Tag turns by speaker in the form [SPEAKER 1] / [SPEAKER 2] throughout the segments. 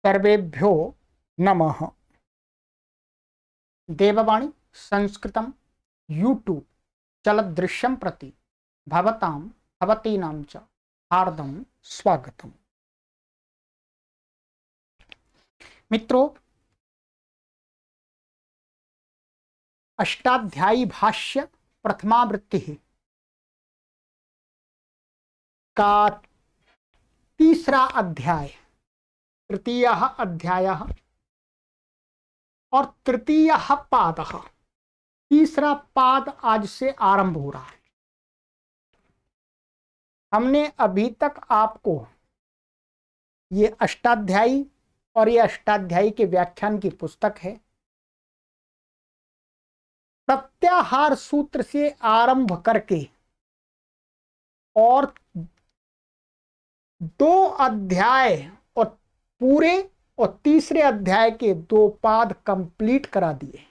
[SPEAKER 1] सर्वेभ्यो नमः। देववाणी संस्कृतं यूट्यूब चलदृश्यं प्रति भवतां भवतीनां च हार्दं स्वागतम्। मित्रों, अष्टाध्यायी भाष्य प्रथमावृत्ति का तीसरा अध्याय, तृतीय अध्याय और तृतीय पाद, तीसरा पाद आज से आरंभ हो रहा है। हमने अभी तक आपको ये अष्टाध्यायी और ये अष्टाध्यायी के व्याख्यान की पुस्तक है, प्रत्याहार सूत्र से आरंभ करके और 2 अध्याय और पूरे और तीसरे अध्याय के 2 पाद कंप्लीट करा दिए।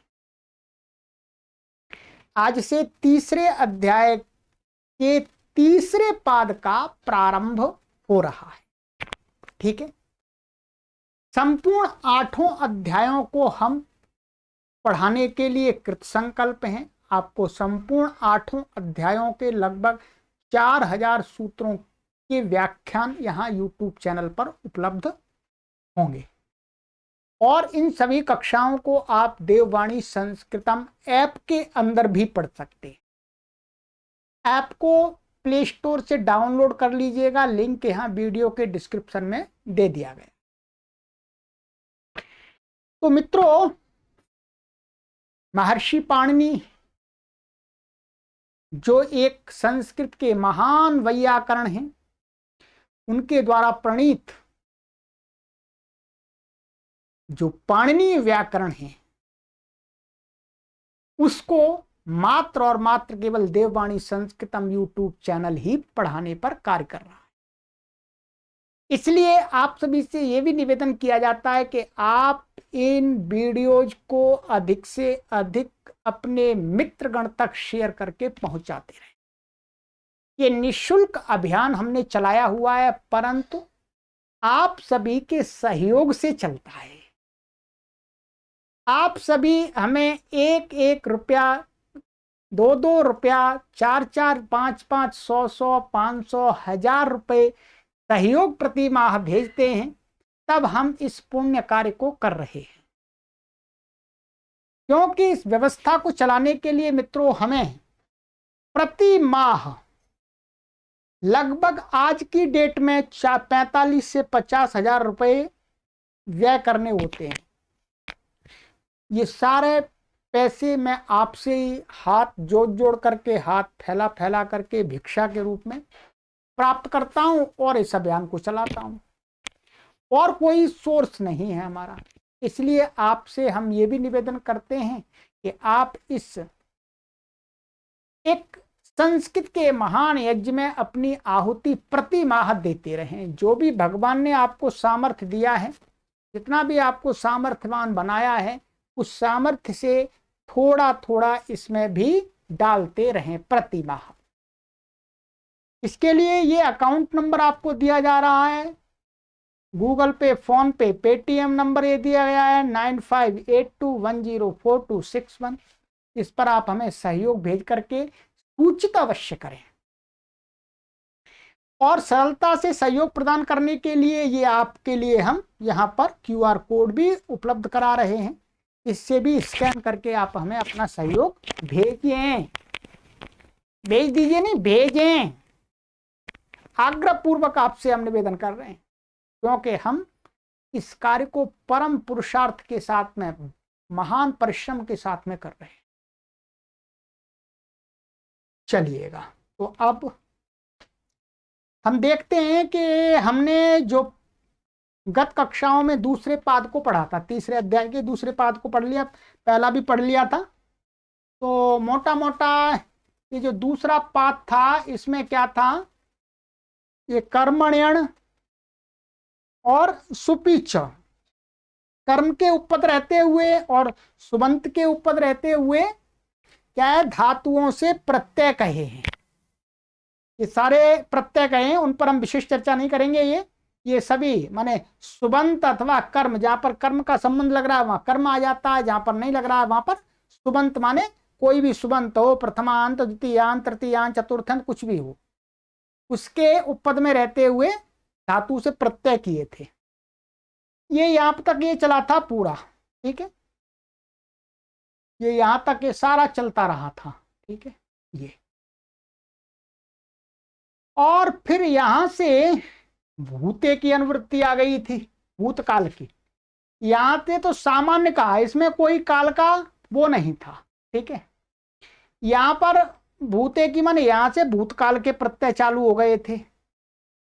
[SPEAKER 1] आज से तीसरे अध्याय के तीसरे पाद का प्रारंभ हो रहा है। ठीक है, संपूर्ण 8 अध्यायों को हम पढ़ाने के लिए कृत संकल्प हैं। आपको संपूर्ण 8 अध्यायों के लगभग 4000 सूत्रों के व्याख्यान यहाँ YouTube चैनल पर उपलब्ध होंगे और इन सभी कक्षाओं को आप देववाणी संस्कृतम ऐप के अंदर भी पढ़ सकते हैं। ऐप को प्ले स्टोर से डाउनलोड कर लीजिएगा, लिंक यहाँ वीडियो के डिस्क्रिप्शन में दे दिया गया। तो मित्रों, महर्षि पाणिनि जो एक संस्कृत के महान वैयाकरण हैं, उनके द्वारा प्रणीत जो पाणिनीय व्याकरण है उसको मात्र और मात्र केवल देववाणी संस्कृतम यूट्यूब चैनल ही पढ़ाने पर कार्य कर रहा है। इसलिए आप सभी से यह भी निवेदन किया जाता है कि आप इन वीडियोज को अधिक से अधिक अपने मित्रगण तक शेयर करके पहुंचाते रहें। ये निःशुल्क अभियान हमने चलाया हुआ है, परंतु आप सभी के सहयोग से चलता है। आप सभी हमें 1-1 रुपया, 2-2 रुपया, 4-4, 5-5, 100-100, 500, 1000 रुपये सहयोग प्रति माह भेजते हैं, तब हम इस पुण्य कार्य को कर रहे हैं। क्योंकि इस व्यवस्था को चलाने के लिए मित्रों हमें प्रति माह लगभग आज की डेट में 45 से 50 हजार रुपये व्यय करने होते हैं। ये सारे पैसे मैं आपसे ही हाथ जोड़ करके, हाथ फैला फैला करके भिक्षा के रूप में प्राप्त करता हूं और इस अभियान को चलाता हूं, और कोई सोर्स नहीं है हमारा। इसलिए आपसे हम ये भी निवेदन करते हैं कि आप इस एक संस्कृत के महान यज्ञ में अपनी आहुति प्रति माह देते रहें। जो भी भगवान ने आपको सामर्थ्य दिया है, जितना भी आपको सामर्थ्यवान बनाया है, उस सामर्थ्य से थोड़ा थोड़ा इसमें भी डालते रहें प्रति माह। इसके लिए ये अकाउंट नंबर आपको दिया जा रहा है, गूगल पे, फोन पे, पेटीएम नंबर ये दिया गया है 9582104261। इस पर आप हमें सहयोग भेज करके सूचित अवश्य करें। और सरलता से सहयोग प्रदान करने के लिए ये आपके लिए हम यहाँ पर QR कोड भी उपलब्ध करा रहे हैं। इससे भी स्कैन करके आप हमें अपना सहयोग भेजें, भेज दीजिए, नहीं भेजें। आग्रह पूर्वक आपसे हम निवेदन कर रहे हैं, क्योंकि हम इस कार्य को परम पुरुषार्थ के साथ में, महान परिश्रम के साथ में कर रहे हैं। चलिएगा, तो अब हम देखते हैं कि हमने जो गत कक्षाओं में दूसरे पाद को पढ़ा था, तीसरे अध्याय के दूसरे पाद को पढ़ लिया, पहला भी पढ़ लिया था। तो मोटा मोटा ये जो दूसरा पाद था, इसमें क्या था, ये कर्मण्यण और सुपीच, कर्म के उपपद रहते हुए और सुबंत के उपपद रहते हुए क्या है, धातुओं से प्रत्यय कहे हैं। ये सारे प्रत्यय कहे हैं, उन पर हम विशेष चर्चा नहीं करेंगे। ये ये सभी माने सुबंत अथवा कर्म, जहां पर कर्म का संबंध लग रहा है वहां कर्म आ जाता है, जहां पर नहीं लग रहा है वहां पर सुबंत, माने कोई भी सुबंत हो, प्रथमांत, द्वितीयांत, तृतीयांत, चतुर्थांत, कुछ भी हो, उसके उपपद में रहते हुए धातु से प्रत्यय किए थे। ये यहां तक ये चला था पूरा, ठीक है, ये यहां तक ये सारा चलता रहा था, ठीक है ये। और फिर यहां से भूते की अनुवृत्ति आ गई थी, भूतकाल की। यहां से तो सामान्य कहा, इसमें कोई काल का वो नहीं था, ठीक है। यहां पर भूते की माने यहां से भूतकाल के प्रत्यय चालू हो गए थे,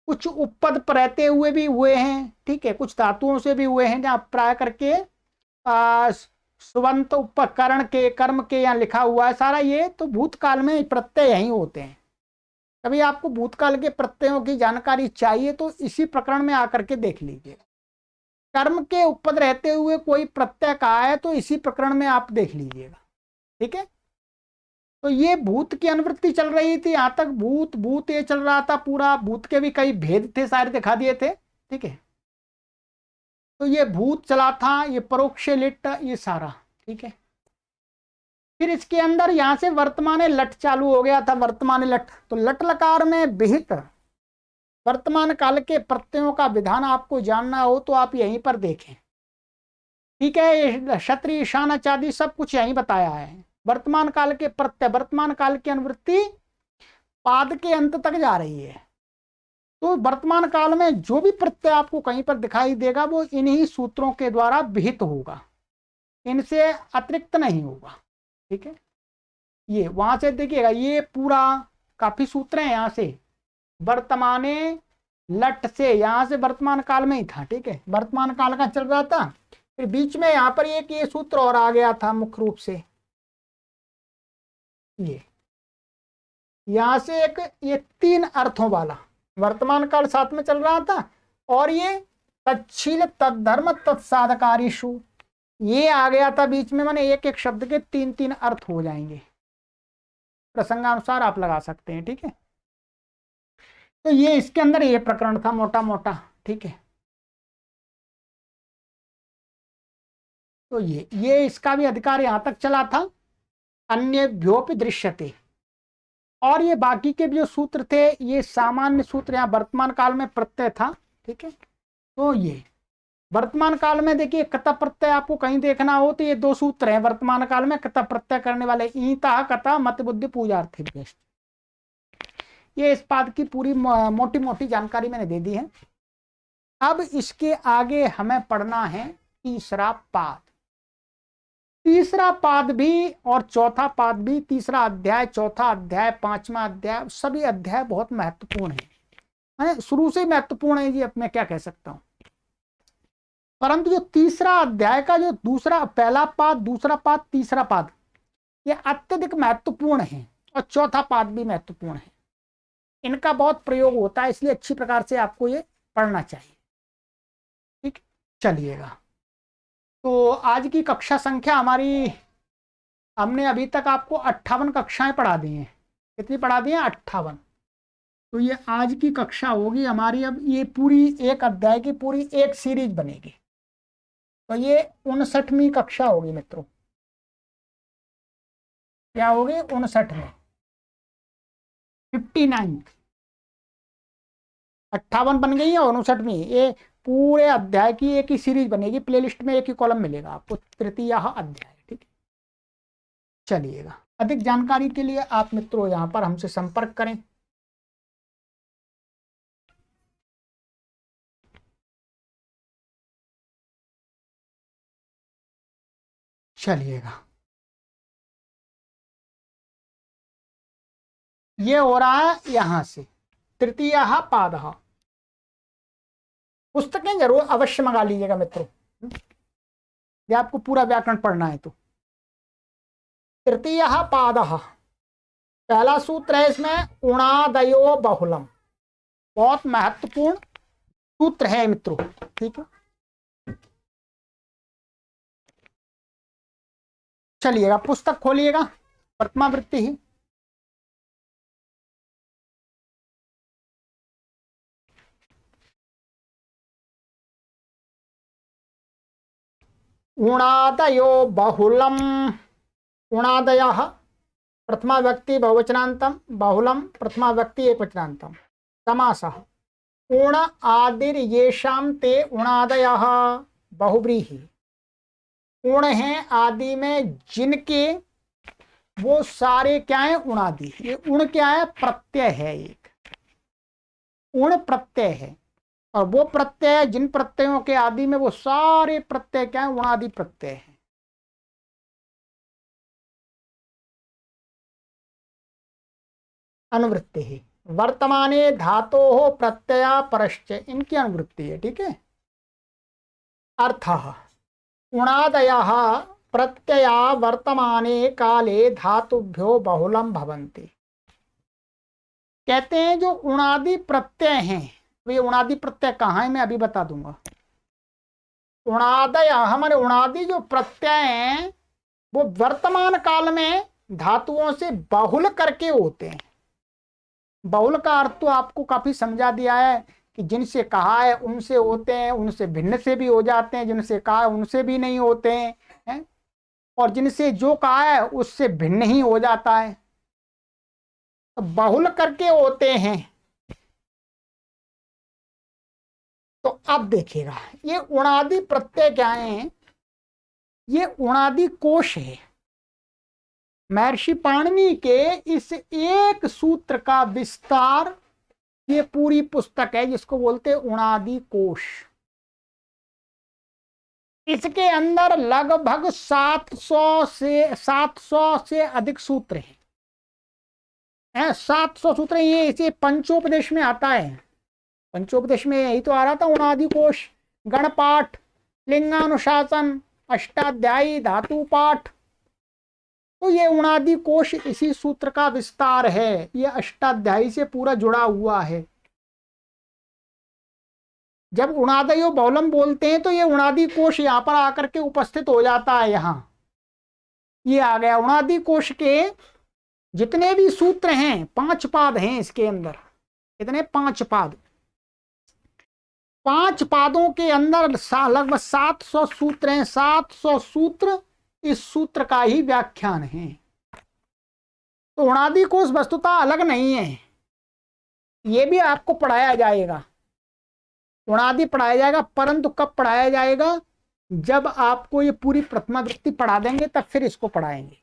[SPEAKER 1] कुछ उपपद पर रहते हुए भी हुए हैं, ठीक है, कुछ धातुओं से भी हुए हैं, जहां प्राय करके सुबंत उपकरण के कर्म के यहाँ लिखा हुआ है सारा, ये तो भूतकाल में प्रत्यय यही होते हैं। कभी आपको भूतकाल के प्रत्ययों की जानकारी चाहिए तो इसी प्रकरण में आकर के देख लीजिए। कर्म के उपपद रहते हुए कोई प्रत्यय कहा है तो इसी प्रकरण में आप देख लीजिएगा, ठीक है। तो ये भूत की अनुवृत्ति चल रही थी, यहां तक भूत भूत ये चल रहा था पूरा, भूत के भी कई भेद थे, सारे दिखा दिए थे, ठीक है। तो ये भूत चला था, ये परोक्ष लिट, ये सारा, ठीक है। फिर इसके अंदर यहां से वर्तमान लट चालू हो गया था, वर्तमान लट। तो लट लकार में विहित वर्तमान काल के प्रत्ययों का विधान आपको जानना हो तो आप यहीं पर देखें, ठीक है। क्षत्रिय ईशान आदि सब कुछ यहीं बताया है। वर्तमान काल के प्रत्यय, वर्तमान काल की अनुवृत्ति पाद के अंत तक जा रही है। तो वर्तमान काल में जो भी प्रत्यय आपको कहीं पर दिखाई देगा वो इन्हीं सूत्रों के द्वारा विहित होगा, इनसे अतिरिक्त नहीं होगा, ठीक है। ये वहां से देखिएगा, ये पूरा काफी सूत्र हैं, यहां से वर्तमाने लट से, यहां से वर्तमान काल में ही था, ठीक है, वर्तमान काल का चल रहा था। फिर बीच में यहां पर एक ये सूत्र और आ गया था मुख्य रूप से, ये यहां से एक ये 3 अर्थों वाला वर्तमान काल साथ में चल रहा था, और ये तच्छील तद्धर्म तत्साधकारीषु ये आ गया था बीच में, माने एक एक शब्द के 3-3 अर्थ हो जाएंगे, प्रसंगानुसार आप लगा सकते हैं, ठीक है। तो ये इसके अंदर ये प्रकरण था मोटा मोटा, ठीक है। तो ये इसका भी अधिकार यहां तक चला था, अन्य भ्योपि दृश्यते। और ये बाकी के भी जो सूत्र थे ये सामान्य सूत्र, यहाँ वर्तमान काल में प्रत्यय था, ठीक है। तो ये वर्तमान काल में देखिए कता प्रत्यय आपको कहीं देखना हो तो ये 2 सूत्र हैं वर्तमान काल में कता प्रत्यय करने वाले, ईता कता मत बुद्धि पूजार्थी बेस्ट। ये इस पाद की पूरी मोटी मोटी जानकारी मैंने दे दी है। अब इसके आगे हमें पढ़ना है तीसरा पाद। तीसरा पाद भी और चौथा पाद भी, तीसरा अध्याय, चौथा अध्याय, 5वां अध्याय, सभी अध्याय बहुत महत्वपूर्ण है, शुरू से महत्वपूर्ण है जी, अब मैं क्या कह सकता हूं। परंतु जो तीसरा अध्याय का जो दूसरा, पहला पाद, दूसरा पाद, तीसरा पाद, ये अत्यधिक महत्वपूर्ण है, और चौथा पाद भी महत्वपूर्ण है। इनका बहुत प्रयोग होता है, इसलिए अच्छी प्रकार से आपको ये पढ़ना चाहिए, ठीक। चलिएगा, तो आज की कक्षा संख्या हमारी, हमने अभी तक आपको 58 कक्षाएं पढ़ा दी हैं। कितनी पढ़ा दी हैं? 58। तो ये आज की कक्षा होगी हमारी, अब ये पूरी एक अध्याय की पूरी एक सीरीज बनेगी, तो ये 59वीं कक्षा होगी मित्रों। क्या होगी? 59 में 59, 58 बन गई है और 59वीं, ये पूरे अध्याय की एक ही सीरीज बनेगी, प्लेलिस्ट में एक ही कॉलम मिलेगा आपको, तृतीय अध्याय, ठीक है। चलिएगा, अधिक जानकारी के लिए आप मित्रों यहाँ पर हमसे संपर्क करें। चलिएगा, ये हो रहा है यहां से तृतीय पाद। पुस्तकें जरूर अवश्य मंगा लीजिएगा मित्रों, ये आपको पूरा व्याकरण पढ़ना है। तो तृतीय पाद, पहला सूत्र है इसमें उणादयो बहुलम, बहुत महत्वपूर्ण सूत्र है मित्रों, ठीक है। चलिएगा, पुस्तक खोलिएगा, प्रथमा वृत्ति ही, उणादयो बहुलम, उणादयः प्रथमा व्यक्ति बहुवचनांतम, बहुलम प्रथमा व्यक्ति एकवचनांतम। समासः उण आदिर येषाम ते उणादयः बहुव्रीहि। उण है आदि में जिनके, वो सारे क्या है उणादि। ये उण क्या है, प्रत्यय है, एक उण प्रत्यय है। और वो प्रत्यय, जिन प्रत्ययों के आदि में वो सारे प्रत्यय क्या है उणादि प्रत्यय है। अनुवृत्ति है वर्तमाने धातो हो प्रत्यया परश्च, इनकी अनुवृत्ति है। ठीक है। अर्थ उणादयः प्रत्यया वर्तमाने काले धातुभ्यो बहुलम भवन्ति। कहते हैं जो उणादि प्रत्यय हैं, वे उणादि प्रत्यय कहाँ है मैं अभी बता दूंगा। उणादय हमारे उणादि जो प्रत्यय हैं वो वर्तमान काल में धातुओं से बहुल करके होते हैं। बहुल का अर्थ तो आपको काफी समझा दिया है कि जिनसे कहा है उनसे होते हैं, उनसे भिन्न से भी हो जाते हैं, जिनसे कहा है उनसे भी नहीं होते हैं, और जिनसे जो कहा है उससे भिन्न ही हो जाता है, तो बहुल करके होते हैं। तो अब देखिएगा ये उणादि प्रत्यय क्या है, ये उणादि कोश है। महर्षि पाणिनि के इस एक सूत्र का विस्तार ये पूरी पुस्तक है जिसको बोलते हैं उणादि कोश। इसके अंदर लगभग 700 से अधिक सूत्र हैं। 700 सूत्र। ये इसे पंचोपदेश में आता है। पंचोपदेश में यही तो आ रहा था उणादि कोश, गणपाठ, लिंगानुशासन, अष्टाध्यायी, धातु पाठ। तो ये उणादि कोश इसी सूत्र का विस्तार है। ये अष्टाध्यायी से पूरा जुड़ा हुआ है। जब उणादयो बहुलम बोलते हैं तो ये उणादि कोश यहाँ पर आकर के उपस्थित हो जाता है। यहाँ ये आ गया उणादि कोश के जितने भी सूत्र हैं, 5 पाद हैं इसके अंदर। कितने? 5 पाद। 5 पादों के अंदर लगभग 700 सूत्र हैं। 700 सूत्र इस सूत्र का ही व्याख्यान है। तो उणादि कोश वस्तुतः अलग नहीं है, ये भी आपको पढ़ाया जाएगा। उणादि पढ़ाया जाएगा, परंतु कब पढ़ाया जाएगा? जब आपको ये पूरी प्रथमा वृत्ति पढ़ा देंगे तब फिर इसको पढ़ाएंगे।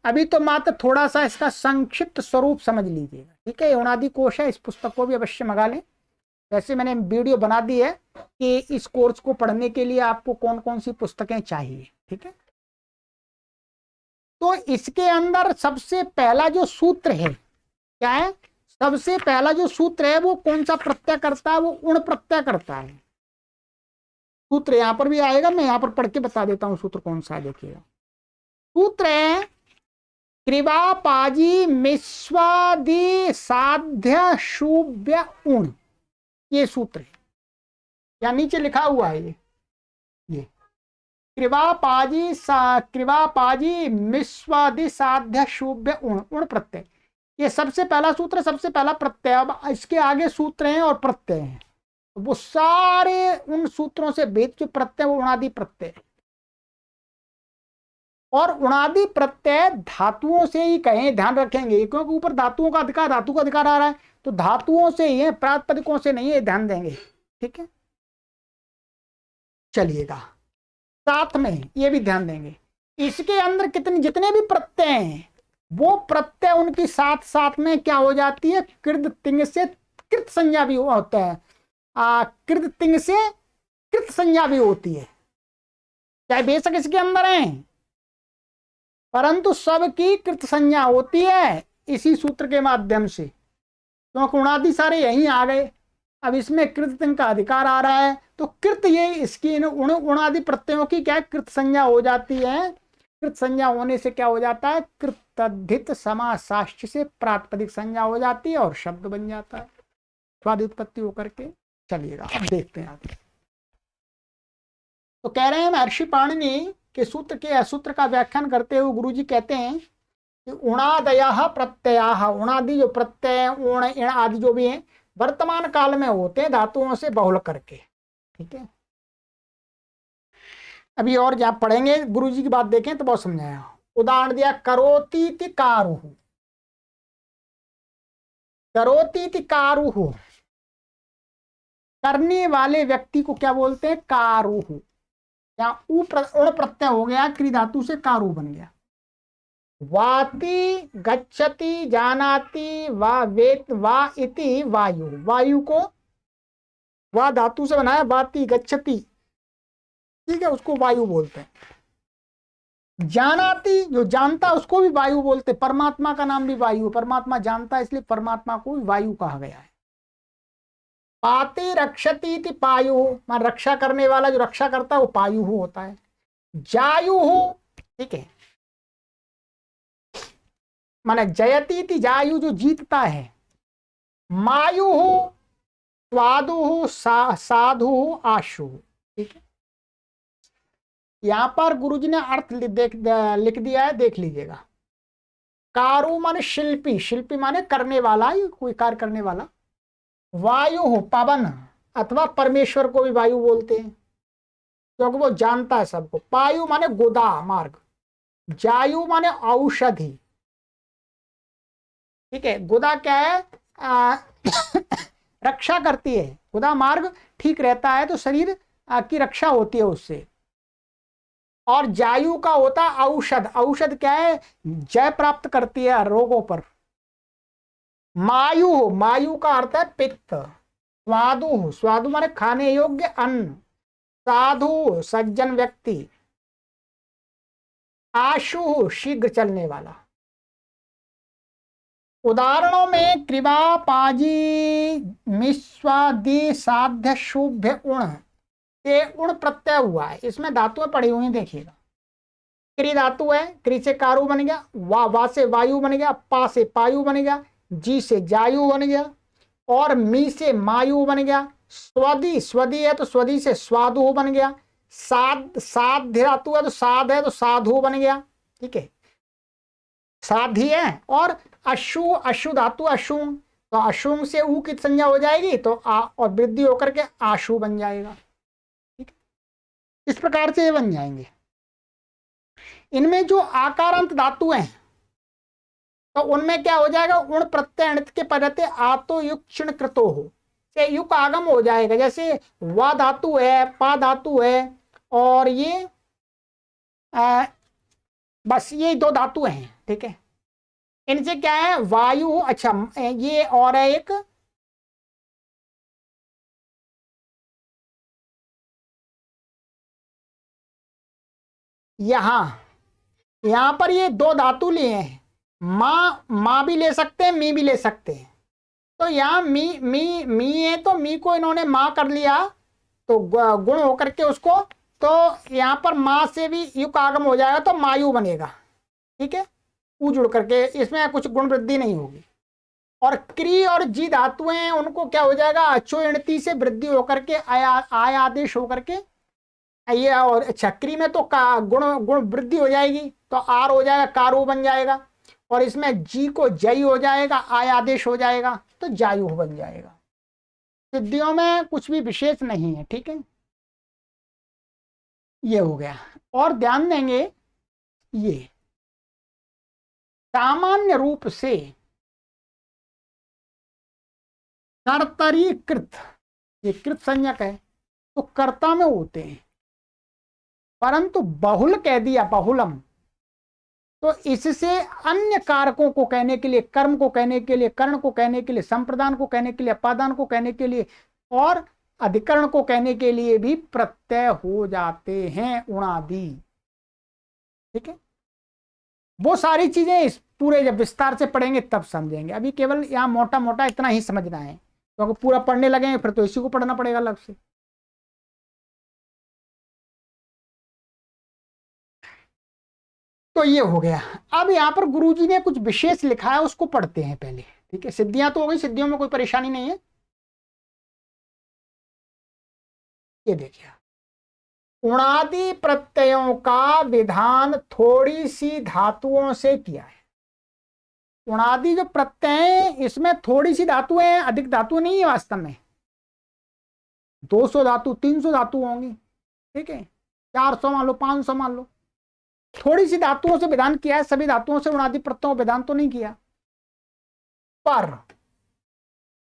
[SPEAKER 1] अभी तो मात्र थोड़ा सा इसका संक्षिप्त स्वरूप समझ लीजिएगा। ठीक है। उणादि कोश है, इस पुस्तक को भी अवश्य मंगा लें। वैसे मैंने वीडियो बना दी है कि इस कोर्स को पढ़ने के लिए आपको कौन कौन सी पुस्तकें चाहिए। ठीक है। तो इसके अंदर सबसे पहला जो सूत्र है क्या है? सबसे पहला जो सूत्र है वो कौन सा प्रत्यय करता है? वो उण प्रत्यय करता है। सूत्र यहां पर भी आएगा, मैं यहां पर पढ़ के बता देता हूं सूत्र कौन सा है। देखिएगा, सूत्र है कृवा पाजी मिस्वादि साध्य शुभ्य उण। ये सूत्र है, या नीचे लिखा हुआ है ये कृवा पाजी मिस्वादि साध्य शुभ्य उण, उण प्रत्यय। ये सबसे पहला सूत्र, सबसे पहला प्रत्यय। अब इसके आगे सूत्र हैं और प्रत्यय हैं, तो वो सारे उन सूत्रों से भेद जो प्रत्यय वो उणादि प्रत्यय। और उणादि प्रत्यय धातुओं से ही कहें, ध्यान रखेंगे, क्योंकि ऊपर धातुओं का अधिकार, धातु का अधिकार आ रहा है, तो धातुओं से ही है, प्रातिपदिकों से नहीं है, ध्यान देंगे। ठीक है। चलिएगा, साथ में ये भी ध्यान देंगे, इसके अंदर जितने भी प्रत्यय हैं वो प्रत्यय उनकी साथ साथ में क्या हो जाती है? कृत तिंग से कृत संज्ञा भी होता है। कृत तिंग से कृत संज्ञा भी होती है, चाहे बेशक इसके अंदर है, परंतु सबकी कृत संज्ञा होती है इसी सूत्र के माध्यम से, क्योंकि उणादि सारे यहीं आ गए। अब इसमें कृत तिंग का अधिकार आ रहा है, तो कृत ये इसकी उणादि प्रत्ययों की क्या कृत संज्ञा हो जाती है। कृत संज्ञा होने से क्या हो जाता है? कृतधित समासाश्च से प्रातिपदिक संज्ञा हो जाती है और शब्द बन जाता है, स्वादि उत्पत्ति होकर के। चलिएगा, अब देखते हैं आगे। तो कह रहे हैं महर्षि पाणिनि के सूत्र के असूत्र का व्याख्यान करते हुए गुरुजी कहते हैं कि उणादयः प्रत्ययाः, उणादि जो प्रत्यय, उण इण आदि जो भी हैं वर्तमान काल में होते हैं धातुओं से बहुल करके। ठीक है। अभी और जहाँ पढ़ेंगे गुरु जी की बात देखें तो बहुत समझाया। उदाहरण दिया करोतीति कारुः, करोतीति कारुः, करने वाले व्यक्ति को क्या बोलते हैं? कारुः। यहाँ उण प्रत्यय हो गया, क्री धातु से कारू बन गया। वाति गच्छति जानाति वा वेत वा इति वायु, वायु को वा धातु से बनाया, वाति गच्छति, ठीक है, उसको वायु बोलते हैं। जानाति जो जानता उसको भी वायु बोलते। परमात्मा का नाम भी वायु, परमात्मा जानता है इसलिए परमात्मा को भी वायु कहा गया है। पाति रक्षति इति पायु, मान रक्षा करने वाला जो रक्षा करता है वो पायु होता है। जायु हो, ठीक है, माने जयति इति जायु जो जीतता है। मायु हो, स्वादु हो, साधु हो, आशु, ठीक है। यहां पर गुरुजी ने अर्थ लिख दिया है, देख लीजिएगा। कारू माने शिल्पी, शिल्पी माने करने वाला, कोई कार्य करने वाला। वायु हो पवन, अथवा परमेश्वर को भी वायु बोलते हैं क्योंकि वो जानता है सबको। पायु माने गोदा, मार्ग। जायु माने औषधि, ठीक है। गोदा क्या है? रक्षा करती है। गोदा मार्ग ठीक रहता है तो शरीर की रक्षा होती है उससे। और जायु का होता है औषध, औषध क्या है? जय प्राप्त करती है रोगों पर। मायु हो, मायु का अर्थ है पित्त। स्वादु हो, स्वादु माने खाने योग्य अन्न। साधु सज्जन व्यक्ति। आशु हो, शीघ्र चलने वाला। उदाहरणों में कृपा पाजी मिस्वादि साध्य शुभ्य उण, ये उण प्रत्यय हुआ है, इसमें धातुएं पड़ी हुई देखिएगा। क्री धातु है, क्री से कारू बन गया, वा से वायु बन गया, पा से पायु बन गया, जी से जायु बन गया, और मी से मायु बन गया। स्वदी, स्वदी है तो स्वदी से स्वादु बन गया। साध्य धातु है तो साध है तो साधु बन गया, ठीक है, साधी है। और अशु, अशु धातु अशुंग, तो अशुंग से ऊ की संज्ञा हो जाएगी तो आ और वृद्धि होकर के आशु बन जाएगा, ठीक। इस प्रकार से ये बन जाएंगे। इनमें जो आकारांत धातु हैं तो उनमें क्या हो जाएगा? उण प्रत्यय अणित के परते आतो युक्त क्षण कृतो हो, से युक्त आगम हो जाएगा। जैसे वा धातु है, पा धातु है, और ये बस ये दो धातु हैं, ठीक है। इनसे क्या है? वायु, अच्छा ये और है एक यहां पर ये दो धातु लिए हैं। माँ भी ले सकते हैं, मी भी ले सकते हैं। तो यहाँ मी है तो मी को इन्होंने माँ कर लिया तो गुण होकर के उसको, तो यहाँ पर माँ से भी युक्त आगम हो जाएगा तो मायु बनेगा, ठीक है। ऊ जुड़ करके इसमें कुछ गुण वृद्धि नहीं होगी। और क्री और जी धातुएं हैं, उनको क्या हो जाएगा? अचो इणती से वृद्धि होकर के आय आदेश होकर के ये, और अच्छा क्री में तो गुण वृद्धि हो जाएगी तो आर हो जाएगा, कारू बन जाएगा। और इसमें जी को जय हो जाएगा, आय आदेश हो जाएगा तो जायु बन जाएगा। सिद्धियों में कुछ भी विशेष नहीं है, ठीक है। ये हो गया। और ध्यान देंगे, ये सामान्य रूप से कर्तरी कृत, ये कृत संज्ञक है तो कर्ता में होते हैं, परंतु बहुल कह दिया, बहुलम, तो इससे अन्य कारकों को कहने के लिए, कर्म को कहने के लिए, कर्ण को कहने के लिए, संप्रदान को कहने के लिए, अपादान को कहने के लिए और अधिकरण को कहने के लिए भी प्रत्यय हो जाते हैं उणादि, ठीक है। वो सारी चीजें इस पूरे जब विस्तार से पढ़ेंगे तब समझेंगे। अभी केवल यहाँ मोटा मोटा इतना ही समझना है, तो अगर पूरा पढ़ने लगेंगे फिर तो इसी को पढ़ना पड़ेगा अलग से। तो ये हो गया। अब यहाँ पर गुरुजी ने कुछ विशेष लिखा है, उसको पढ़ते हैं पहले, ठीक है। सिद्धियां तो हो गई, सिद्धियों में कोई परेशानी नहीं है। ये देखिए, उणादि प्रत्ययों का विधान थोड़ी सी धातुओं से किया है। उणादि जो प्रत्यय है इसमें थोड़ी सी धातुएं हैं, अधिक धातु नहीं है वास्तव में। 200 धातु 300 धातु होंगी, ठीक है। 400 मान लो, 500 मान लो। थोड़ी सी धातुओं से विधान किया है, सभी धातुओं से उणादि प्रत्ययों विधान तो नहीं किया। पर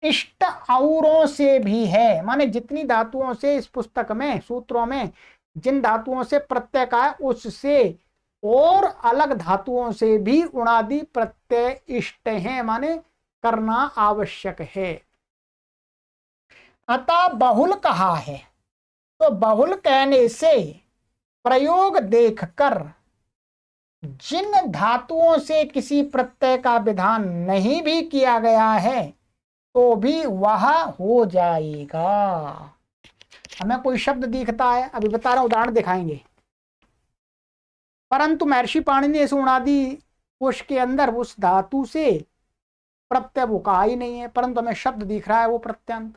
[SPEAKER 1] इष्ट औरों से भी है, माने जितनी धातुओं से इस पुस्तक में सूत्रों में जिन धातुओं से प्रत्यय का है उससे और अलग धातुओं से भी उणादि प्रत्यय इष्ट हैं, माने करना आवश्यक है। अतः बहुल कहा है, तो बहुल कहने से प्रयोग देखकर जिन धातुओं से किसी प्रत्यय का विधान नहीं भी किया गया है तो भी वह हो जाएगा। हमें कोई शब्द दिखता है, अभी बता रहा हूं, उदाहरण दिखाएंगे, परंतु महर्षि पाणिनि इस उणादि कोश के अंदर उस धातु से प्रत्यय वो कहा ही नहीं है, परंतु हमें शब्द दिख रहा है वो प्रत्यंत।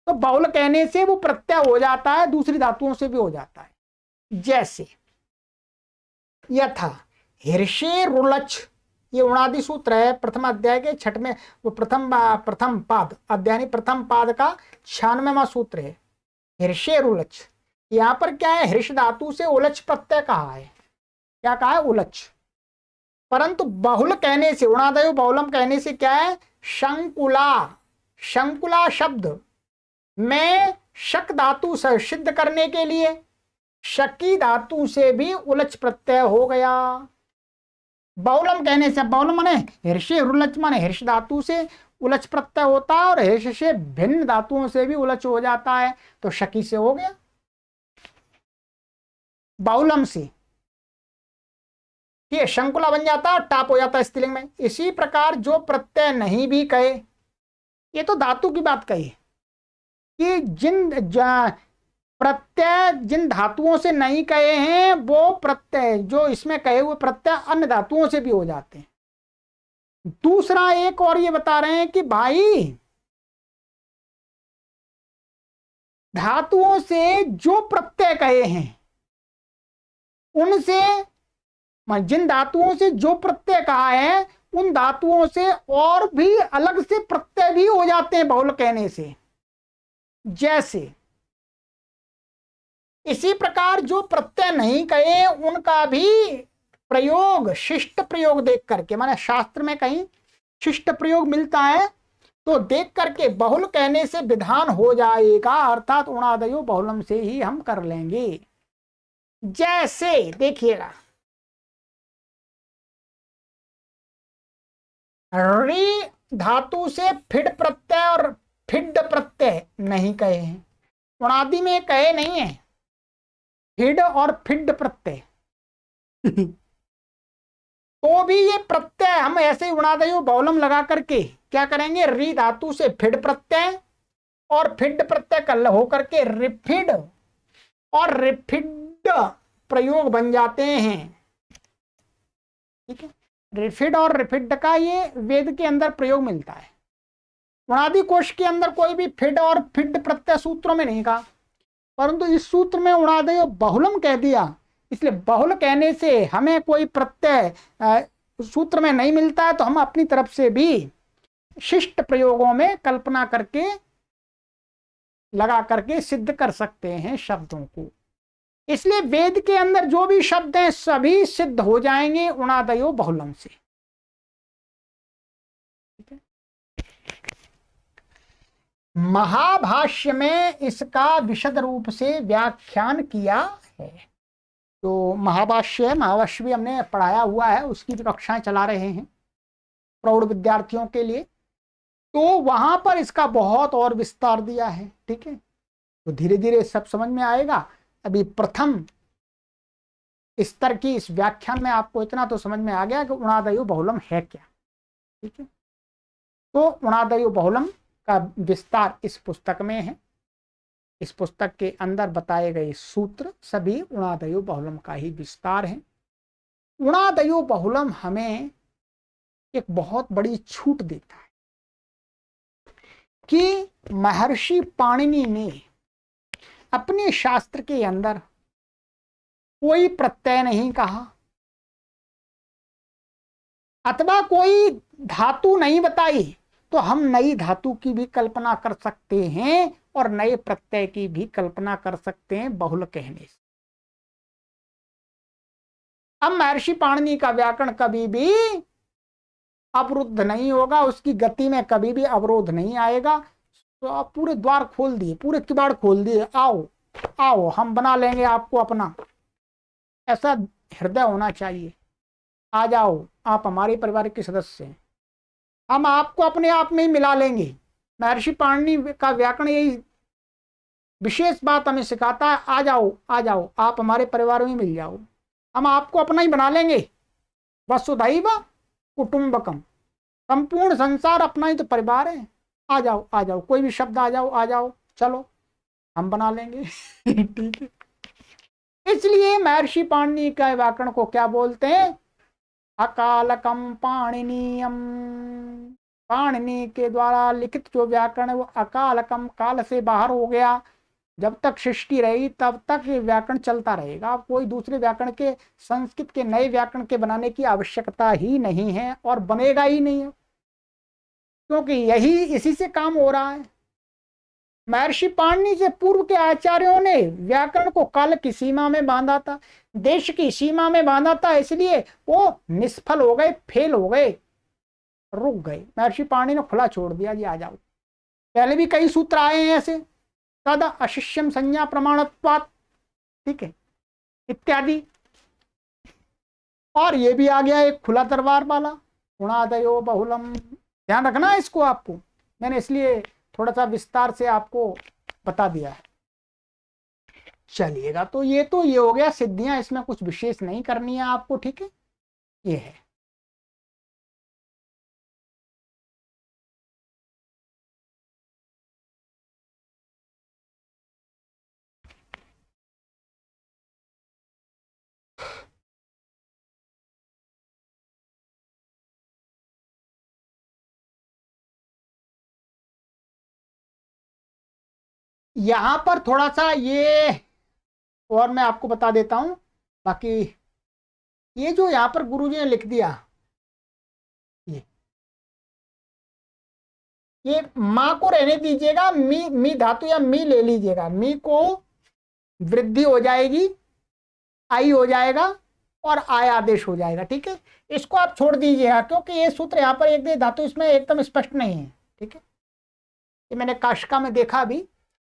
[SPEAKER 1] तो बहुल कहने से वो प्रत्यय हो जाता है, दूसरी धातुओं से भी हो जाता है। जैसे यथा हिर्षे रुलच, ये उणादि सूत्र है, प्रथम अध्याय के छठवें, वो प्रथम पाद, अध्याय प्रथम पाद का 96वां सूत्र है, हिर्षे रुलच। यहां पर क्या है, हृष धातु से उलच प्रत्यय कहा है। क्या कहा है, उलच। परंतु बहुल कहने से, उणादयो बहुलम कहने से क्या है, शंकुला, शंकुला शब्द में शक धातु से सिद्ध करने के लिए शकी धातु से भी उलच प्रत्यय हो गया। बहुलम कहने से, बहुलम माने हृषे रुलच, माने हृष धातु से उलच प्रत्यय होता है और हृष से भिन्न धातुओं से भी उलच हो जाता है, तो शकी से हो गया, बहुलम से ये शंकुला बन जाता है, टाप हो जाता है स्त्रीलिंग में। इसी प्रकार जो प्रत्यय नहीं भी कहे, ये तो धातु की बात कही कि जिन प्रत्यय जिन धातुओं से नहीं कहे हैं वो प्रत्यय जो इसमें कहे हुए प्रत्यय अन्य धातुओं से भी हो जाते हैं। दूसरा एक और ये बता रहे हैं कि भाई धातुओं से जो प्रत्यय कहे हैं उनसे, जिन धातुओं से जो प्रत्यय कहा है उन धातुओं से और भी अलग से प्रत्यय भी हो जाते हैं बहुल कहने से। जैसे इसी प्रकार जो प्रत्यय नहीं कहे उनका भी प्रयोग शिष्ट प्रयोग देख करके, माने शास्त्र में कहीं शिष्ट प्रयोग मिलता है तो देख करके बहुल कहने से विधान हो जाएगा, अर्थात उणादयो बहुलम से ही हम कर लेंगे। जैसे देखिएगा, री धातु से फिड प्रत्यय और फिड प्रत्यय नहीं कहे हैं, उणादि में कहे नहीं है फिड और फिड प्रत्यय तो भी ये प्रत्यय हम ऐसे ही उणादयो बहुलम लगा करके क्या करेंगे, री धातु से फिड प्रत्यय और फिड प्रत्यय कल होकर के रिफिड और रिफिड प्रयोग बन जाते हैं। ठीक है, रिफिड और रिफिड का ये वेद के अंदर प्रयोग मिलता है, उणादि कोश के अंदर कोई भी फिड और फिड प्रत्यय सूत्रों में नहीं कहा, परंतु इस सूत्र में उणादयो बहुलम कह दिया, इसलिए बहुल कहने से हमें कोई प्रत्यय सूत्र में नहीं मिलता है तो हम अपनी तरफ से भी शिष्ट प्रयोगों में कल्पना करके लगा करके सिद्ध कर सकते हैं शब्दों को। इसलिए वेद के अंदर जो भी शब्द हैं सभी सिद्ध हो जाएंगे उणादयो बहुलम से। ठीक है, महाभाष्य में इसका विशद रूप से व्याख्यान किया है। तो महाभाष्य है, महाभाष्य भी हमने पढ़ाया हुआ है, उसकी भी कक्षाएं चला रहे हैं प्रौढ़ विद्यार्थियों के लिए, तो वहां पर इसका बहुत और विस्तार दिया है। ठीक है, तो धीरे धीरे सब समझ में आएगा। अभी प्रथम स्तर की इस व्याख्यान में आपको इतना तो समझ में आ गया कि उणादयो बहुलम है क्या। ठीक है, तो उणादयो बहुलम का विस्तार इस पुस्तक में है। इस पुस्तक के अंदर बताए गए सूत्र सभी उणादयो बहुलम का ही विस्तार है। उणादयो बहुलम हमें एक बहुत बड़ी छूट देता है कि महर्षि पाणिनि ने अपने शास्त्र के अंदर कोई प्रत्यय नहीं कहा अथवा कोई धातु नहीं बताई, तो हम नई धातु की भी कल्पना कर सकते हैं और नए प्रत्यय की भी कल्पना कर सकते हैं बहुल कहने से। अब महर्षि पाणिनि का व्याकरण कभी भी अवरुद्ध नहीं होगा, उसकी गति में कभी भी अवरोध नहीं आएगा। तो आप पूरे द्वार खोल दिए, पूरे किवाड़ खोल दिए, आओ आओ हम बना लेंगे आपको अपना, ऐसा हृदय होना चाहिए। आ जाओ, आप हमारे परिवार के सदस्य हैं, हम आपको अपने आप में ही मिला लेंगे। महर्षि पाणिनि का व्याकरण यही विशेष बात हमें सिखाता है, आ जाओ आ जाओ, आप हमारे परिवार में मिल जाओ, हम आपको अपना ही बना लेंगे। वसुधैव कुटुंबकम, संपूर्ण संसार अपना ही तो परिवार है। आ जाओ आ जाओ, कोई भी शब्द आ जाओ आ जाओ, चलो हम बना लेंगे। ठीक है, इसलिए महर्षि पाणिनि का व्याकरण को क्या बोलते हैं? अकालकम पाणिनीयम। पाणिनि के द्वारा लिखित जो व्याकरण है वो अकालकम, काल से बाहर हो गया। जब तक सृष्टि रही तब तक ये व्याकरण चलता रहेगा, कोई दूसरे व्याकरण के, संस्कृत के नए व्याकरण के बनाने की आवश्यकता ही नहीं है और बनेगा ही नहीं है, क्योंकि यही इसी से काम हो रहा है। महर्षि पाणिनि से पूर्व के आचार्यों ने व्याकरण को काल की सीमा में बांधा था, देश की सीमा में बांधा था, इसलिए वो निष्फल हो गए, फेल हो गए, रुक गए। महर्षि पाणिनि ने खुला छोड़ दिया, जी आ जाओ। पहले भी कई सूत्र आए हैं ऐसे, तद अशिष्यम संज्ञा प्रमाणत्वात्, ठीक है, इत्यादि। और ये भी आ गया एक खुला दरबार वाला, गुणादयो बहुलम। ध्यान रखना इसको, आपको मैंने इसलिए थोड़ा सा विस्तार से आपको बता दिया है। चलिएगा, तो ये हो गया सिद्धियां, इसमें कुछ विशेष नहीं करनी है आपको, ठीक है, ये है। यहां पर थोड़ा सा ये और मैं आपको बता देता हूं, बाकी ये जो यहां पर गुरुजी ने लिख दिया, ये माँ को रहने दीजिएगा, मी मी धातु या मी ले लीजिएगा, मी को वृद्धि हो जाएगी, आई हो जाएगा और आय आदेश हो जाएगा, ठीक है। इसको आप छोड़ दीजिएगा, क्योंकि ये सूत्र यहाँ पर एक धातु इसमें एकदम स्पष्ट नहीं है, ठीक है। ये मैंने काशिका में देखा भी,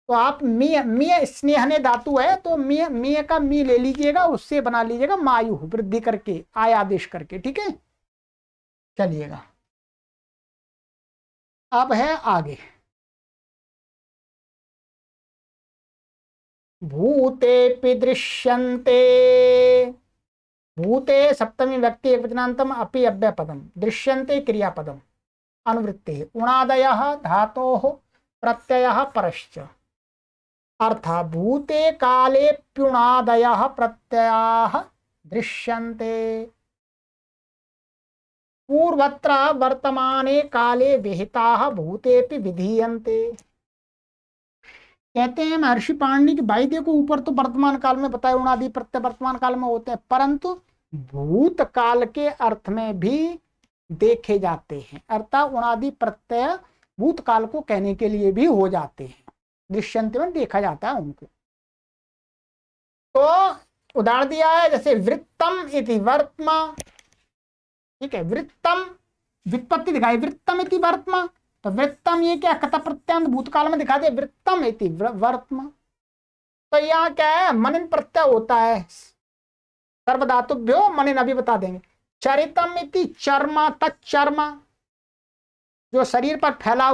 [SPEAKER 1] तो आप मी स्नेहने धातु है, तो मी का मी ले लीजिएगा, उससे बना लीजिएगा मायु, वृद्धि करके, आय आदेश करके, ठीक है। चलिएगा, अब है आगे। भूते दृश्यन्ते, भूते सप्तमी व्यक्ति एकवचनान्तम अपि अव्ययपदम, दृश्यन्ते क्रियापदम, अनुवृत्ति उणादयः धातोः प्रत्ययः परश्च। अर्थात् भूते काले प्युणादयः प्रत्ययाः दृश्यन्ते, पूर्वत्र वर्तमाने काले विहिताः भूतेपि विधीयन्ते। कहते हैं महर्षि पाणिनि की, भाई देखो ऊपर तो वर्तमान काल में बताए उणादि प्रत्यय वर्तमान काल में होते हैं, परंतु भूतकाल के अर्थ में भी देखे जाते हैं, अर्थात उणादि प्रत्यय भूतकाल को कहने के लिए भी हो जाते हैं, दृश्यंत में देखा जाता है उनको। तो उदाहरण दिया है, जैसे वृत्तम इति वर्त्मा, ठीक है, वृत्तम व्युत्पत्ति दिखाई, वृत्तम इति वर्त्मा, तो वृत्तम ये क्या, कथा प्रत्यांत भूतकाल में दिखा दे, वृत्तम इति वर्त्मा। तो यहाँ क्या है, मनन प्रत्यय होता है, सर्वधातुभ्यो मनन, अभी बता देंगे। चरितम इति चर्मा, तच्चर्मा, जो शरीर पर फैला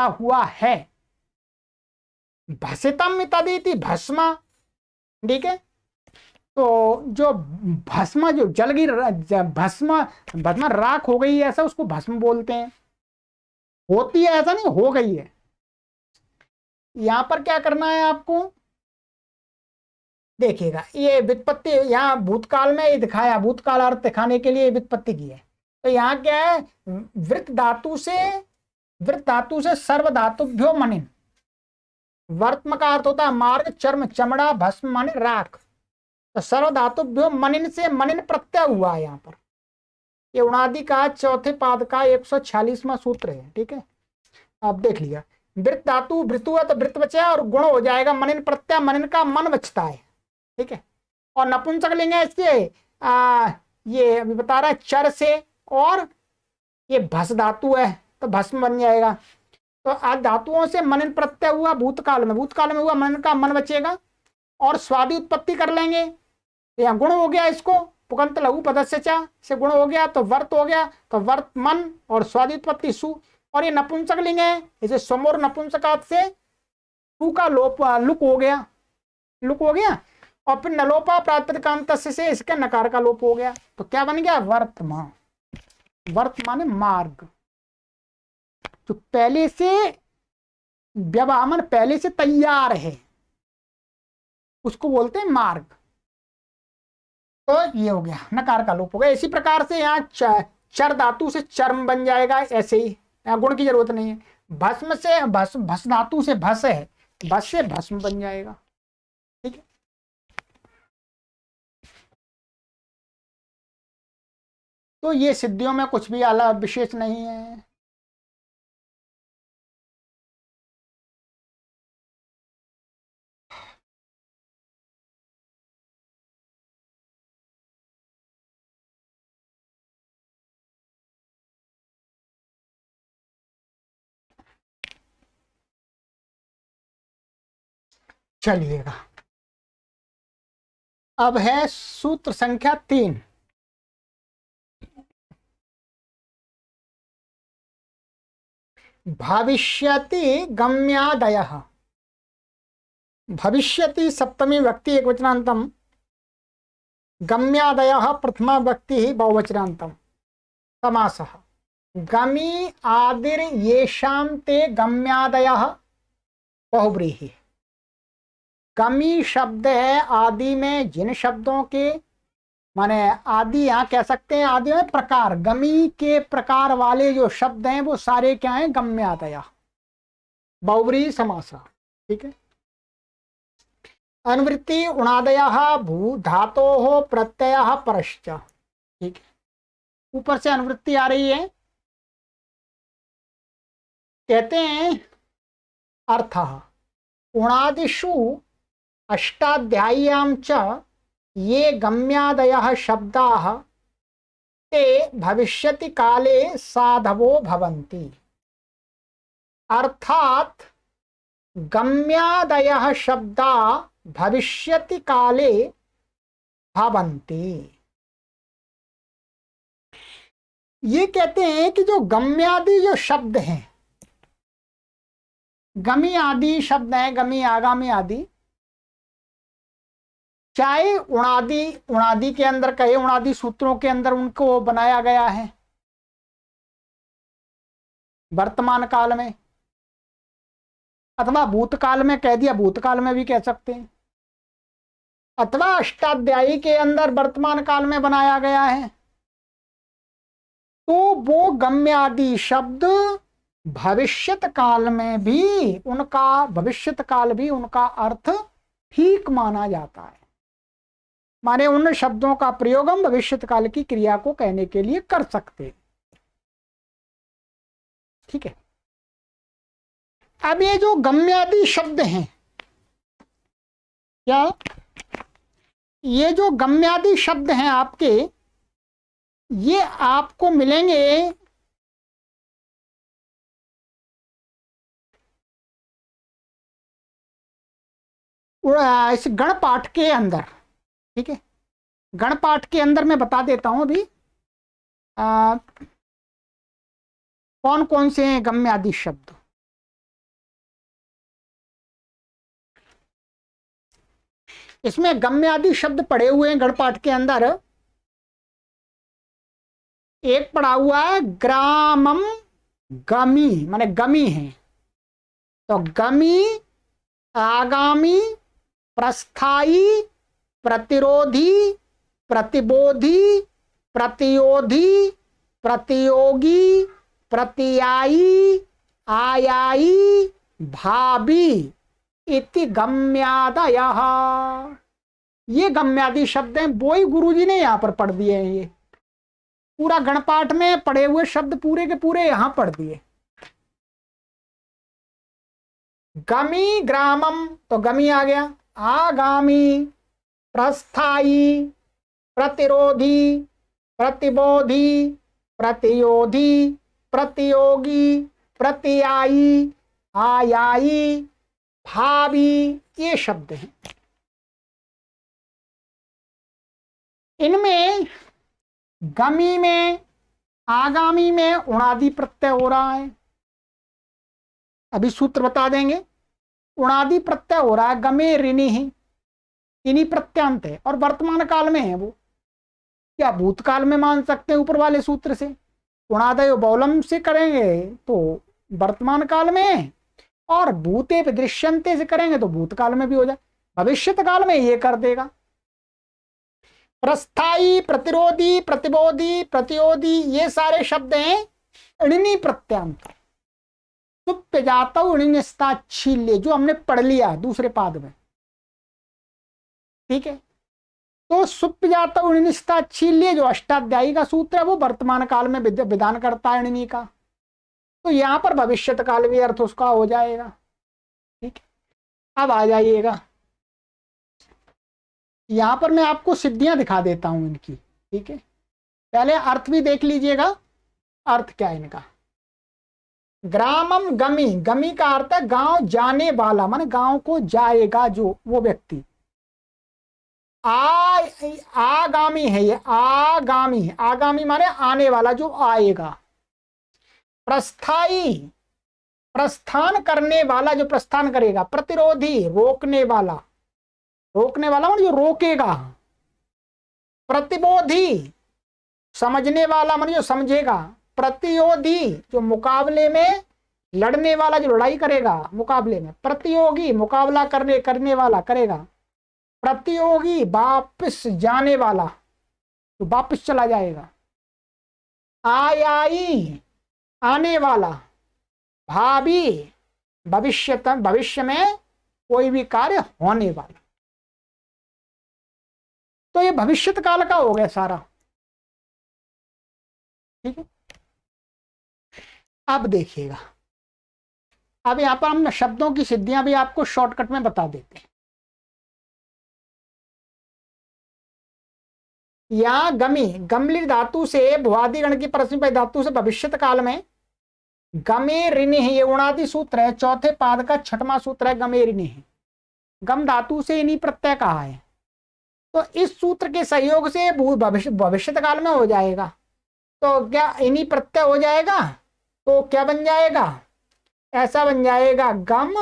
[SPEAKER 1] हुआ है। भसितम तदिति भस्मा, ठीक है, तो जो भस्म, जो जल गई, भस्म राख हो गई है, ऐसा उसको भस्म बोलते हैं। होती है ऐसा नहीं, हो गई है। यहां पर क्या करना है आपको, देखिएगा, ये व्युत्पत्ति यहाँ भूतकाल में ये दिखाया, भूतकाल अर्थ दिखाने के लिए व्युत्पत्ति की है। तो यहाँ क्या है, वृत्त धातु से सर्व धातुभ्यो मनिन, वर्त्म का अर्थ होता है मार्ग, चर्म, चमड़ा, भस्म माने राख, तो सर्व धातुभ्यो मनिन से मनिन प्रत्यय हुआ है यहाँ पर। ये उणादि का चौथे पाद का 146वां सूत्र है, ठीक है। आप देख लिया, वृत्त धातु भृतु है तो वृत्त बचा और गुण हो जाएगा मनिन प्रत्यय, मनिन का मन बचता है। ठीक है। और नपुंसक लिंग है इसके ये अभी बता रहा है चर से, और ये भस धातु है तो भस्म बन जाएगा। तो आज धातुओं से मनन प्रत्यय हुआ भूतकाल में, भूतकाल में हुआ मनन का मन बचेगा, और स्वादि उत्पत्ति कर लेंगे। यहाँ गुण हो गया, इसको पुकंत लघु पदस्य चा से गुण हो गया तो वर्त हो गया, तो वर्त मन और स्वादि उत्पत्ति सु। और ये नपुंसक लिंग है, इसे समोर नपुंसकात से सु का लोप लुक हो गया, लुक हो गया। और फिर नलोपा प्रातिपदिकांत से इसके नकार का लोप हो गया, तो क्या बन गया वर्तमान। वर्तमान मार्ग, जो पहले से व्यवहार पहले से तैयार है उसको बोलते हैं मार्ग। तो ये हो गया नकार का लोप हो गया। इसी प्रकार से यहाँ चर धातु से चर्म बन जाएगा, ऐसे ही यहाँ गुण की जरूरत नहीं है। भस्म से भस धातु से भस है, भस से भस्म बन जाएगा। ठीक है। तो ये सिद्धियों में कुछ भी अलग विशेष नहीं है। चलिएगा, अब है सूत्र संख्या 3। भविष्यति गम्यादयः। भविष्यति सप्तमी व्यक्ति एकवचनान्तम, गम्यादयः प्रथमा व्यक्ति बहुवचनान्तम। समासः गमी आदिर येषां ते गम्यादयः बहुव्रीहि। गमी शब्द है आदि में जिन शब्दों के, माने आदि यहाँ कह सकते हैं आदि में प्रकार, गमी के प्रकार वाले जो शब्द हैं वो सारे क्या हैं गम्यादया, बहुव्रीहि समास। ठीक है। अनुवृत्ति उणादयः भू धातोः प्रत्ययः परश्च। ठीक है। ऊपर से अनुवृत्ति आ रही है, कहते हैं अर्थः उणादिषु अष्टाध्याय्यां च ये गम्यादयः शब्दाः ते भविष्यति काले साधवो भवन्ति। अर्थात गम्यादयः शब्दा भविष्यति काले भवन्ति। ये कहते हैं कि जो गम्यादि जो शब्द हैं, गमी आदि शब्द हैं, गमी आगामी आदि, चाहे उणादि, उणादि के अंदर कहे, उणादि सूत्रों के अंदर उनको बनाया गया है वर्तमान काल में, अथवा भूतकाल में कह दिया, भूतकाल में भी कह सकते हैं, अथवा अष्टाध्यायी के अंदर वर्तमान काल में बनाया गया है, तो वो गम्यादि शब्द भविष्यत काल में भी उनका, भविष्यत काल भी उनका अर्थ ठीक माना जाता है। माने उन शब्दों का प्रयोग हम भविष्यत काल की क्रिया को कहने के लिए कर सकते हैं। ठीक है। अब ये जो गम्यादि शब्द हैं, क्या ये जो गम्यादि शब्द हैं आपके, ये आपको मिलेंगे इस गणपाठ के अंदर। ठीक है। गणपाठ के अंदर मैं बता देता हूं अभी कौन कौन से हैं गम्यादि शब्द। इसमें गम्यादि शब्द पढ़े हुए हैं गणपाठ के अंदर। एक पढ़ा हुआ है ग्रामम गमी, माने गमी है, तो गमी आगामी प्रस्थाई प्रतिरोधी प्रतिबोधी प्रतियोधी प्रतियोगी प्रतियायी आयाई भावी इति गम्यादयः। ये गम्यादि शब्द हैं, वो ही गुरुजी ने यहाँ पर पढ़ दिए हैं। ये पूरा गणपाठ में पढ़े हुए शब्द पूरे के पूरे यहाँ पढ़ दिए। गमी ग्रामम, तो गमी आ गया। आगामी, प्रस्थाई, प्रतिरोधी, प्रतिबोधी, प्रतियोधी, प्रतियोगी, प्रतियायी, आयाई, भावी, ये शब्द हैं। इनमें गमी में, आगामी में उणादि प्रत्यय हो रहा है। अभी सूत्र बता देंगे। उणादि प्रत्यय हो रहा है, गमे ऋणी ही, इन्हीं प्रत्यांत है, और वर्तमान काल में है वो। क्या भूतकाल में मान सकते हैं ऊपर वाले सूत्र से? उणादयो बहुलम से करेंगे तो वर्तमान काल में, और भूते दृश्यंते से करेंगे तो भूतकाल में भी हो जाए, भविष्यत काल में ये कर देगा। प्रस्थाई, प्रतिरोधी, प्रतिबोधी, प्रतियोधी, ये सारे शब्द हैं ऋणी प्रत्यांत। सुप्य जातौ ऋणिस्ताच्छील्य, जो हमने पढ़ लिया दूसरे पाद में, ठीक है। तो सुप्य जातौ ऋणिस्ताच्छील्य जो अष्टाध्यायी का सूत्र है वो वर्तमान काल में विधान करता है ऋणी का, तो यहां पर भविष्यत काल भी अर्थ उसका हो जाएगा, ठीक है। अब आ जाइएगा, यहां पर मैं आपको सिद्धियां दिखा देता हूं इनकी, ठीक है। पहले अर्थ भी देख लीजिएगा, अर्थ क्या है इनका। ग्रामम गमी, गमी का अर्थ है गांव जाने वाला, माने गांव को जाएगा जो वो व्यक्ति। आगामी है ये, आगामी, आगामी माने आने वाला, जो आएगा। प्रस्थाई, प्रस्थान करने वाला, जो प्रस्थान करेगा। प्रतिरोधी, रोकने वाला, रोकने वाला माने जो रोकेगा। प्रतिबोधी, समझने वाला माने जो समझेगा। प्रतियोधी, जो मुकाबले में लड़ने वाला, जो लड़ाई करेगा मुकाबले में। प्रतियोगी, मुकाबला करने वाला, करेगा। प्रतियोगी, वापस जाने वाला, तो वापस चला जाएगा। आयाई, आने वाला। भावी, भविष्य में कोई भी कार्य होने वाला। तो ये भविष्यत काल का हो गया सारा, ठीक है। अब देखिएगा, अब यहां पर हम शब्दों की सिद्धियां भी आपको शॉर्टकट में बता देते हैं। यहां गमी, गमली धातु से, भुआदिगण की परस्मैपदी धातु से भविष्यत काल में गमे ऋणी, ये उणादि सूत्र है, चौथे पाद का छठवां सूत्र है, गमे ऋणी। गम धातु से इन्हीं प्रत्यय कहा है, तो इस सूत्र के सहयोग से भविष्यत काल में हो जाएगा। तो क्या इन्हीं प्रत्यय हो जाएगा, तो क्या बन जाएगा, ऐसा बन जाएगा गम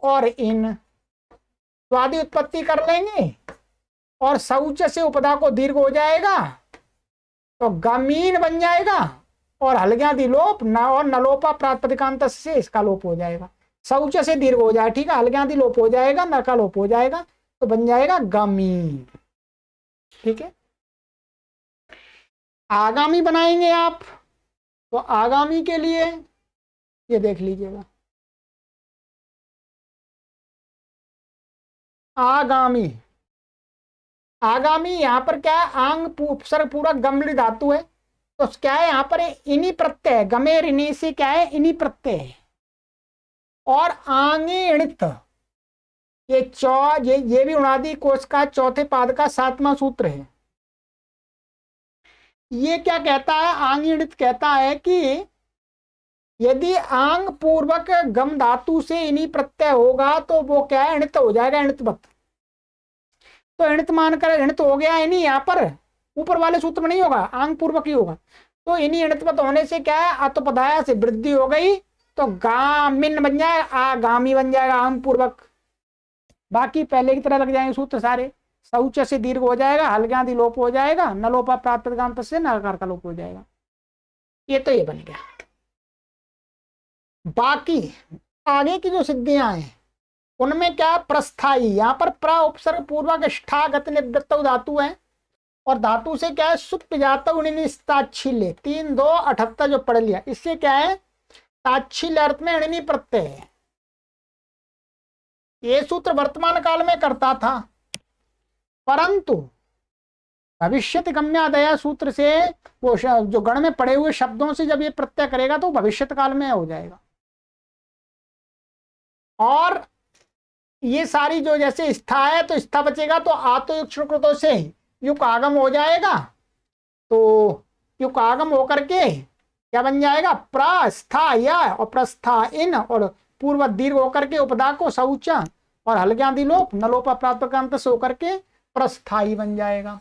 [SPEAKER 1] और इन, स्वादि उत्पत्ति कर लेंगे और शौच से उपदा को दीर्घ हो जाएगा, तो गमीन बन जाएगा, और हलग्यादि लोप न, और नलोपा प्रातिपदिकांत से इसका लोप हो जाएगा। शौच से दीर्घ हो जाए, ठीक है, हलग्यादि लोप हो जाएगा, न का लोप हो जाएगा, तो बन जाएगा गमीन, ठीक है। आगामी बनाएंगे आप, तो आगामी के लिए ये देख लीजिएगा, आगामी, आगामी यहां पर क्या है, आंग उपसर्ग पूरक गमली धातु है, तो क्या है यहाँ पर इन्हीं प्रत्यय, गमे ऋणी से क्या है, इन्हीं प्रत्यय है। और आंगे णित, ये भी उणादि कोश का चौथे पाद का सातवां सूत्र है। ये क्या कहता है, आंगिणित कहता है कि यदि आंग पूर्वक गम धातु से इन्हीं प्रत्यय होगा तो वो क्या है, णित हो जाएगा, णितवत। तो णित मानकर णित हो गया इन्हीं, यहाँ पर ऊपर वाले सूत्र में नहीं होगा, आंग पूर्वक ही होगा। तो इन्हीं णितवत होने से क्या है, अतुपधाया से वृद्धि हो गई, तो गामिन बन जाएगा, आगामी बन जाएगा आंग पूर्वक। बाकी पहले की तरह लग जाएंगे सूत्र सारे। शौच से दीर्घ हो जाएगा, हलग्यादि लोप हो जाएगा, नलोपा प्रातिपदिकांत से नकार का लोप हो जाएगा। ये तो ये बन गया। बाकी आगे की जो सिद्धियां हैं उनमें क्या, प्रस्थाई, यहाँ पर प्र उपसर्ग पूर्वक ष्ठागत निवृत्त धातु है, और धातु से क्या है, सुप्त जातौ ऋणिस्ताच्छील्य, 3-2-78 जो पढ़ लिया, इससे क्या है, ताच्छील्य अर्थ में ऋणी प्रत्यय है। ये सूत्र वर्तमान काल में करता था, परंतु भविष्यत गम्यादया सूत्र से वो जो गण में पड़े हुए शब्दों से जब ये प्रत्यय करेगा तो भविष्यत काल में हो जाएगा। और ये सारी जो जैसे स्था है तो स्था बचेगा, तो आतो युक्षकृतों से युक आगम हो जाएगा, तो युक आगम होकर के क्या बन जाएगा, प्रस्था या और प्रस्था इन, और पूर्व दीर्घ होकर के उपदा को शौचा और हल्ग्यादि लोप नलोपा प्राप्त कांत से होकर के प्रस्थाई बन जाएगा।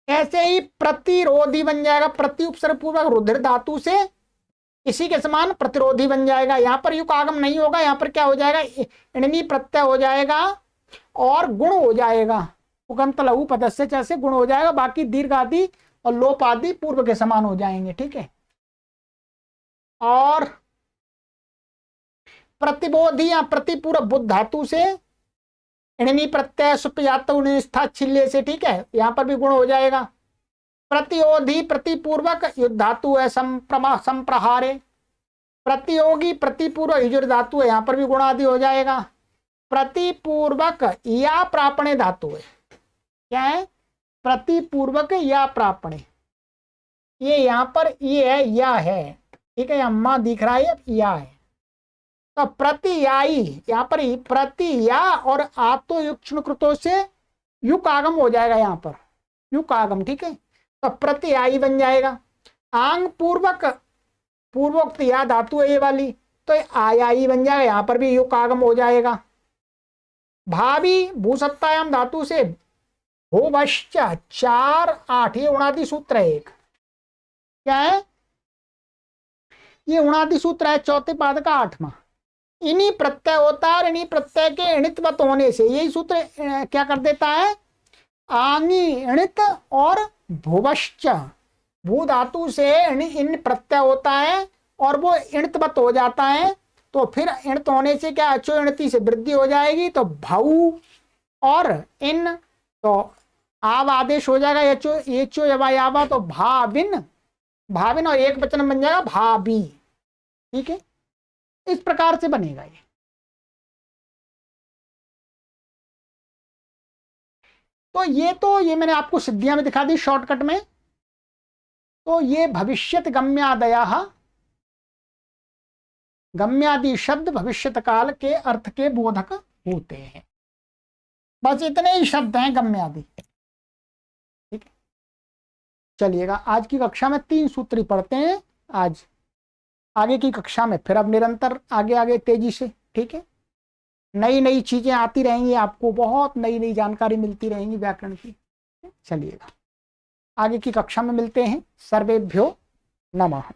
[SPEAKER 1] ऐसे ही प्रतिरोधी बन जाएगा, प्रति उपसर्ग पूर्वक रुधिर धातु से इसी के समान प्रतिरोधी बन जाएगा। यहां पर युक आगम नहीं होगा, यहां पर क्या हो जाएगा, इणनी प्रत्यय हो जाएगा और गुण हो जाएगा, उगंत लघु पदस्य जैसे गुण हो जाएगा, बाकी दीर्घ आदि और लोप आदि पूर्व के समान हो जाएंगे। ठीक है, और प्रतिबोधी या प्रतिपूर्व बुद्ध धातु से इणनी प्रत्यय सुप्यात्था छिल्ले से, ठीक है, यहां पर भी गुण हो जाएगा। प्रतियोधी प्रतिपूर्वक युद्ध धातु है संप्रहारे, प्रतियोगी प्रतिपूर्व युजुर धातु है, यहां पर भी गुण आदि हो जाएगा। प्रतिपूर्वक या प्रापणे धातु है, क्या है, प्रतिपूर्वक या प्रापणे, ये यहां पर ये है या है, ठीक है, यहां मां दिख रहा है या है, तो प्रतियायी यहां पर ही प्रतिया और आतो युक्षणकृतों से युक आगम हो जाएगा, यहां पर युक आगम, ठीक है, तो प्रतियायी बन जाएगा। आंग पूर्वक पूर्वोक्त या धातु है ये वाली, तो आयाई बन जाएगा, यहां पर भी युक आगम हो जाएगा। भावी भूसत्तायाम धातु से भूवश्च 4 8, ये उणादि सूत्र है एक, क्या है, ये उणादि सूत्र है चौथे पाद का 8वां। इन्हीं प्रत्यय होता है और इन्हीं प्रत्यय के इणित्वत होने से यही सूत्र क्या कर देता है, आंगी इणित और भुवश्च, भू धातु से इन प्रत्यय होता है और वो इणित्वत हो जाता है, तो फिर इणित होने से क्या अचो इणति से वृद्धि हो जाएगी, तो भाऊ और इन, तो आव आदेश हो जाएगा, यचो येचो यवा, तो भाविन, भाविन और एक वचन बन जाएगा भाभी। ठीक है, इस प्रकार से बनेगा ये। तो ये मैंने आपको सिद्धियां में दिखा दी शॉर्टकट में। तो ये भविष्यत गम्यादयः, गम्यादि शब्द भविष्यत काल के अर्थ के बोधक होते हैं। बस इतने ही शब्द हैं गम्यादि। ठीक है, चलिएगा आज की कक्षा में 3 सूत्री पढ़ते हैं आज, आगे की कक्षा में फिर अब निरंतर आगे आगे तेजी से। ठीक है, नई नई चीजें आती रहेंगी, आपको बहुत नई नई जानकारी मिलती रहेंगी व्याकरण की। चलिएगा आगे की कक्षा में मिलते हैं। सर्वेभ्यो नमः।